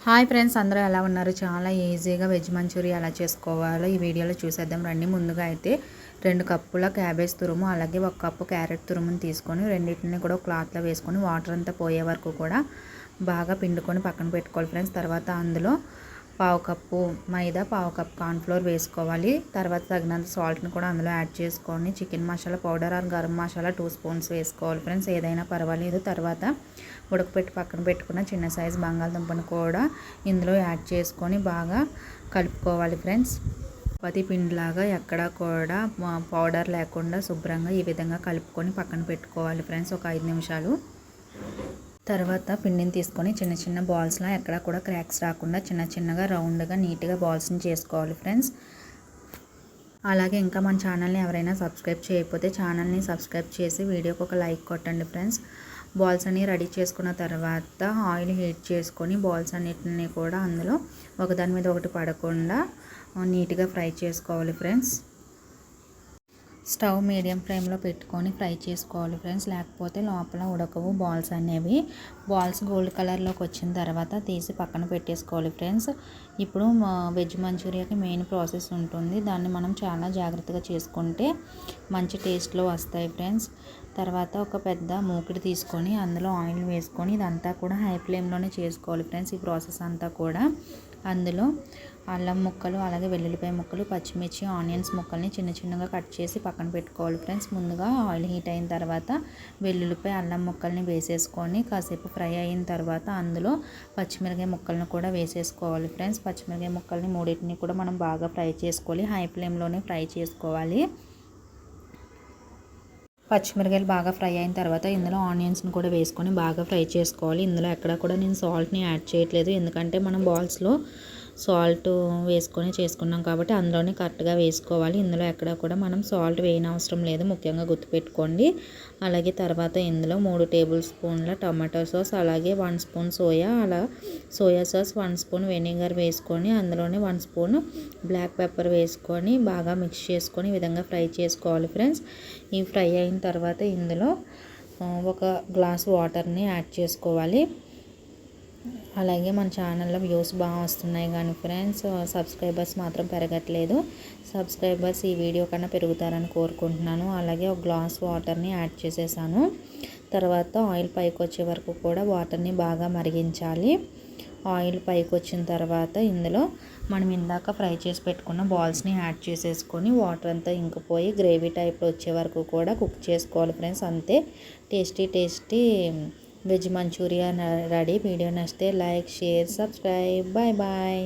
Hi friends, అందరూ ఎలా ఉన్నారు? చాలా ఈజీగా వెజ్ మంచూరియా ఎలా చేసుకోవాలో ఈ వీడియోలో చూసేద్దాం రండి. ముందుగా అయితే 2 కప్పుల క్యాబేజ్ తురుము, అలాగే 1 కప్పు క్యారెట్ తురుముని తీసుకొని రెండింటిని కూడా క్లాత్లో వేసుకొని వాటర్ అంతా పోయే వరకు కూడా బాగా పిండుకొని పక్కన పెట్టుకోవాలి ఫ్రెండ్స్. తర్వాత అందులో పావు కప్పు మైదా, పావు కప్పు కార్న్ఫ్లోర్ వేసుకోవాలి. తర్వాత తగినంత సాల్ట్ని కూడా అందులో యాడ్ చేసుకొని chicken masala powder are garam masala 2 spoons వేసుకోవాలి ఫ్రెండ్స్, ఏదైనా పర్వాలేదు. తర్వాత ఉడకపెట్టి పక్కన పెట్టుకున్న చిన్న సైజు బంగాళదుంపను కూడా ఇందులో యాడ్ చేసుకొని బాగా కలుపుకోవాలి ఫ్రెండ్స్. చపాతీ పిండిలాగా ఎక్కడా కూడా పౌడర్ లేకుండా శుభ్రంగా ఈ విధంగా కలుపుకొని పక్కన పెట్టుకోవాలి ఫ్రెండ్స్ ఒక 5 నిమిషాలు. తర్వాత పిండిని తీసుకొని చిన్న చిన్న బాల్స్లా ఎక్కడ కూడా క్రాక్స్ రాకుండా చిన్నగా రౌండ్గా నీట్గా బాల్స్ని చేసుకోవాలి ఫ్రెండ్స్. అలాగే ఇంకా మన ఛానల్ని ఎవరైనా సబ్స్క్రైబ్ చేయకపోతే ఛానల్ని సబ్స్క్రైబ్ చేసి వీడియోకి ఒక లైక్ కొట్టండి ఫ్రెండ్స్. బాల్స్ అన్ని రెడీ చేసుకున్న తర్వాత ఆయిల్ హీట్ చేసుకొని బాల్స్ అన్నిటిని కూడా అందులో ఒకదాని మీద ఒకటి పడకుండా నీట్గా ఫ్రై చేసుకోవాలి ఫ్రెండ్స్. స్టవ్ మీడియం ఫ్లేమ్లో పెట్టుకొని ఫ్రై చేసుకోవాలి ఫ్రెండ్స్, లేకపోతే లోపల ఉడకవు బాల్స్ అనేవి. బాల్స్ గోల్డ్ కలర్లోకి వచ్చిన తర్వాత తీసి పక్కన పెట్టేసుకోవాలి ఫ్రెండ్స్. ఇప్పుడు వెజ్ మంచూరియాకి మెయిన్ ప్రాసెస్ ఉంటుంది, దాన్ని మనం చాలా జాగ్రత్తగా చేసుకుంటే మంచి టేస్ట్లో వస్తాయి ఫ్రెండ్స్. తర్వాత ఒక పెద్ద మూకుడు తీసుకొని అందులో ఆయిల్ వేసుకొని ఇదంతా కూడా హై ఫ్లేమ్లోనే చేసుకోవాలి ఫ్రెండ్స్. ఈ ప్రాసెస్ అంతా కూడా అందులో అల్లం ముక్కలు, అలాగే వెల్లుల్లిపాయ ముక్కలు, పచ్చిమిర్చి, ఆనియన్స్ ముక్కల్ని చిన్నగా కట్ చేసి పక్కన పెట్టుకోవాలి ఫ్రెండ్స్. ముందుగా ఆయిల్ హీట్ అయిన తర్వాత వెల్లుల్లిపాయ, అల్లం ముక్కల్ని వేసేసుకొని కాసేపు ఫ్రై అయిన తర్వాత అందులో పచ్చిమిరపకాయ ముక్కలను కూడా వేసేసుకోవాలి ఫ్రెండ్స్. పచ్చిమిరపకాయ ముక్కల్ని మూడింటిని కూడా మనం బాగా ఫ్రై చేసుకోవాలి, హై ఫ్లేమ్లోనే ఫ్రై చేసుకోవాలి. పచ్చిమిరపకాయలు బాగా ఫ్రై అయిన తర్వాత ఇందులో ఆనియన్స్ని కూడా వేసుకొని బాగా ఫ్రై చేసుకోవాలి. ఇందులో ఎక్కడ కూడా నేను సాల్ట్ని యాడ్ చేయట్లేదు, ఎందుకంటే మనం బాల్స్లో సాల్ట్ వేసుకొని చేసుకున్నాం కాబట్టి అందులోనే కరెక్ట్గా వేసుకోవాలి. ఇందులో ఎక్కడ కూడా మనం సాల్ట్ వేయనవసరం లేదు, ముఖ్యంగా గుర్తుపెట్టుకోండి. అలాగే తర్వాత ఇందులో 3 టేబుల్ స్పూన్ల టమాటో సాస్, అలాగే 1 spoon soya sauce, 1 spoon vinegar వేసుకొని అందులోనే 1 స్పూన్ బ్లాక్ పెప్పర్ వేసుకొని బాగా మిక్స్ చేసుకొని ఈ విధంగా ఫ్రై చేసుకోవాలి ఫ్రెండ్స్. ఈ ఫ్రై అయిన తర్వాత ఇందులో 1 గ్లాస్ వాటర్ని యాడ్ చేసుకోవాలి. అలాగే మన ఛానల్లో వ్యూస్ బాగా వస్తున్నాయి కానీ ఫ్రెండ్స్ సబ్స్క్రైబర్స్ మాత్రం పెరగట్లేదు. సబ్స్క్రైబర్స్ ఈ వీడియో కన్నా పెరుగుతారని కోరుకుంటున్నాను. అలాగే 1 గ్లాస్ వాటర్ని యాడ్ చేసేసాను. తర్వాత ఆయిల్ పైకి వచ్చే వరకు కూడా వాటర్ని బాగా మరిగించాలి. ఆయిల్ పైకి వచ్చిన తర్వాత ఇందులో మనం ఇందాక ఫ్రై చేసి పెట్టుకున్న బాల్స్ని యాడ్ చేసేసుకొని వాటర్ అంతా ఇంకిపోయి గ్రేవీ టైప్లో వచ్చే వరకు కూడా కుక్ చేసుకోవాలి ఫ్రెండ్స్. అంతే, tasty veg manchurian ready. Video నచ్చితే లైక్, షేర్, సబ్స్క్రైబ్. బాయ్.